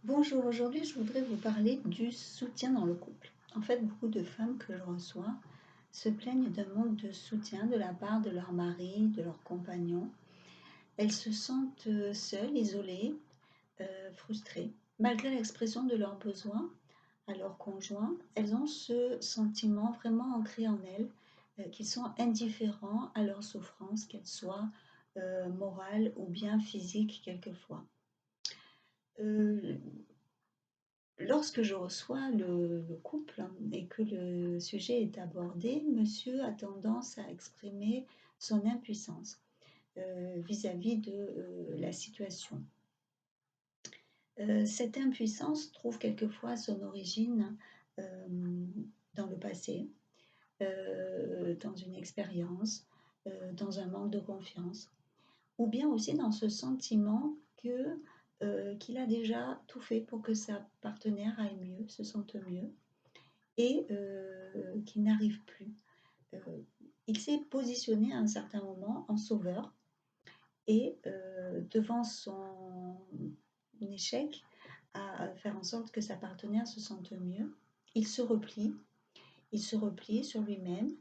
Bonjour, aujourd'hui je voudrais vous parler du soutien dans le couple. En fait, beaucoup de femmes que je reçois se plaignent d'un manque de soutien de la part de leur mari, de leur compagnon. Elles se sentent seules, isolées, frustrées. Malgré l'expression de leurs besoins à leur conjoint, elles ont ce sentiment vraiment ancré en elles qu'ils sont indifférents à leur souffrance, qu'elle soit morale ou bien physique quelquefois. Euh, Lorsque je reçois le couple et que le sujet est abordé, monsieur a tendance à exprimer son impuissance vis-à-vis de la situation. Cette impuissance trouve quelquefois son origine euh, dans le passé, dans une expérience, dans un manque de confiance, ou bien aussi dans ce sentiment qu'il a déjà tout fait pour que sa partenaire aille mieux, se sente mieux, et qu'il n'arrive plus. Euh, il s'est positionné à un certain moment en sauveur et devant son échec à faire en sorte que sa partenaire se sente mieux, il se replie, il se replie sur lui-même,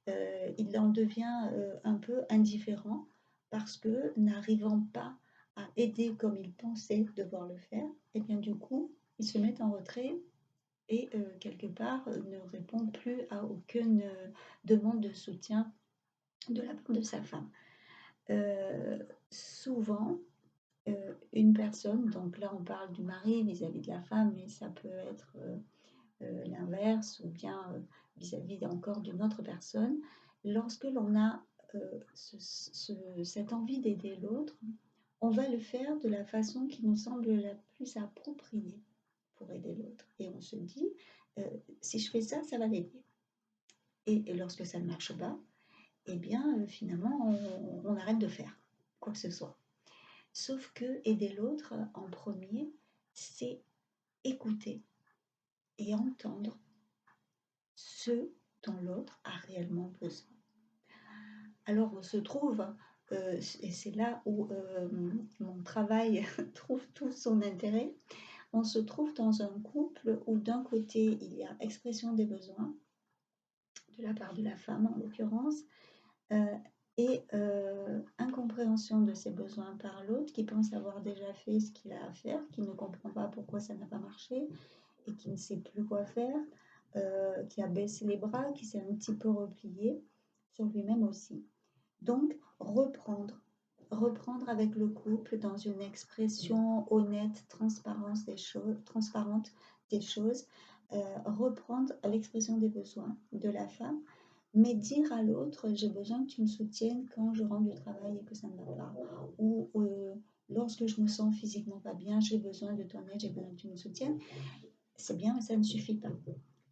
il en devient un peu indifférent parce que n'arrivant pas à aider comme il pensait devoir le faire, et bien du coup, il se met en retrait et quelque part ne répond plus à aucune demande de soutien de la part de sa femme. Souvent, une personne, donc là on parle du mari vis-à-vis de la femme, mais ça peut être l'inverse ou bien vis-à-vis encore d'une autre personne, lorsque l'on a cette envie d'aider l'autre, on va le faire de la façon qui nous semble la plus appropriée pour aider l'autre. Et on se dit, euh, si je fais ça, ça va l'aider. Et lorsque ça ne marche pas, eh bien, finalement, on arrête de faire quoi que ce soit. Sauf que aider l'autre en premier, c'est écouter et entendre ce dont l'autre a réellement besoin. Alors on se trouve, et c'est là où mon travail trouve tout son intérêt, on se trouve dans un couple où d'un côté il y a expression des besoins de la part de la femme en l'occurrence, euh, et incompréhension de ses besoins par l'autre qui pense avoir déjà fait ce qu'il a à faire, qui ne comprend pas pourquoi ça n'a pas marché et qui ne sait plus quoi faire, qui a baissé les bras, qui s'est un petit peu replié sur lui-même aussi. Donc reprendre avec le couple dans une expression honnête, transparente des choses, reprendre l'expression des besoins de la femme, mais dire à l'autre, j'ai besoin que tu me soutiennes quand je rentre du travail et que ça ne va pas. Ou lorsque je me sens physiquement pas bien, j'ai besoin de ton aide, j'ai besoin que tu me soutiennes. C'est bien, mais ça ne suffit pas.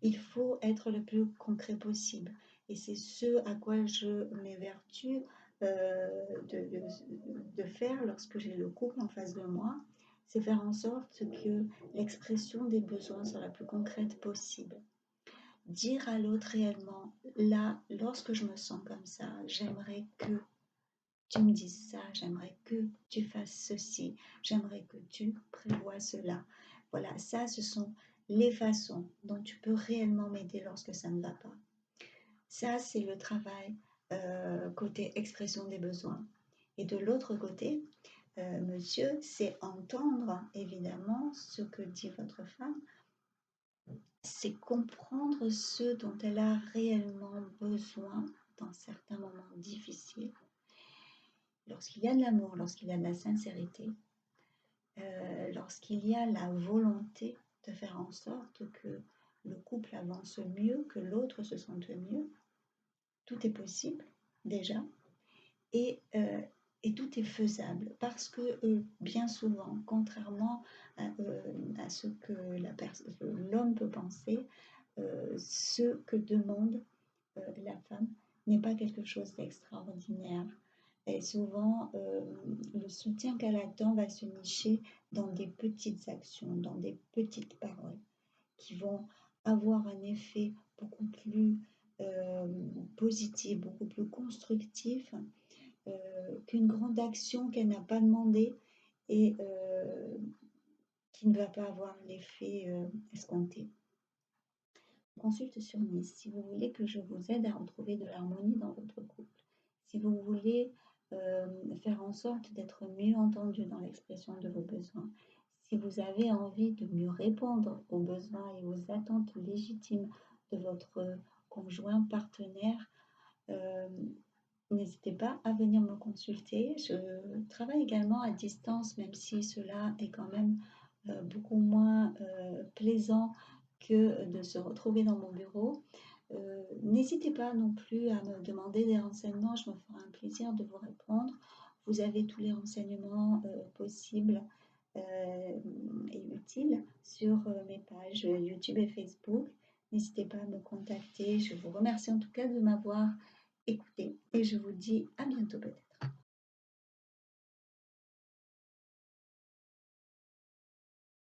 Il faut être le plus concret possible. Et c'est ce à quoi je m'évertue de faire lorsque j'ai le couple en face de moi. C'est faire en sorte que l'expression des besoins soit la plus concrète possible. Dire à l'autre réellement, là, lorsque je me sens comme ça, j'aimerais que tu me dises ça, j'aimerais que tu fasses ceci, j'aimerais que tu prévoies cela. Voilà, ça, ce sont les façons dont tu peux réellement m'aider lorsque ça ne va pas. Ça, c'est le travail côté expression des besoins. Et de l'autre côté, monsieur, c'est entendre évidemment ce que dit votre femme, c'est comprendre ce dont elle a réellement besoin dans certains moments difficiles. Lorsqu'il y a de l'amour, lorsqu'il y a de la sincérité, lorsqu'il y a la volonté de faire en sorte que le couple avance mieux, que l'autre se sente mieux, tout est possible déjà et, euh, et tout est faisable parce que bien souvent, contrairement à ce que l'homme peut penser, ce que demande la femme n'est pas quelque chose d'extraordinaire. Et souvent, le soutien qu'elle attend va se nicher dans des petites actions, dans des petites paroles qui vont avoir un effet beaucoup plus euh, positif, beaucoup plus constructif qu'une grande action qu'elle n'a pas demandé et qui ne va pas avoir l'effet escompté. Consulte sur Nice si vous voulez que je vous aide à retrouver de l'harmonie dans votre couple. Si vous voulez faire en sorte d'être mieux entendu dans l'expression de vos besoins. Si vous avez envie de mieux répondre aux besoins et aux attentes légitimes de votre conjoint, partenaire, n'hésitez pas à venir me consulter. Je travaille également à distance, même si cela est quand même beaucoup moins plaisant que de se retrouver dans mon bureau. N'hésitez pas non plus à me demander des renseignements, je me ferai un plaisir de vous répondre. Vous avez tous les renseignements possibles et utiles sur mes pages YouTube et Facebook. N'hésitez pas à me contacter. Je vous remercie en tout cas de m'avoir écouté et je vous dis à bientôt peut-être.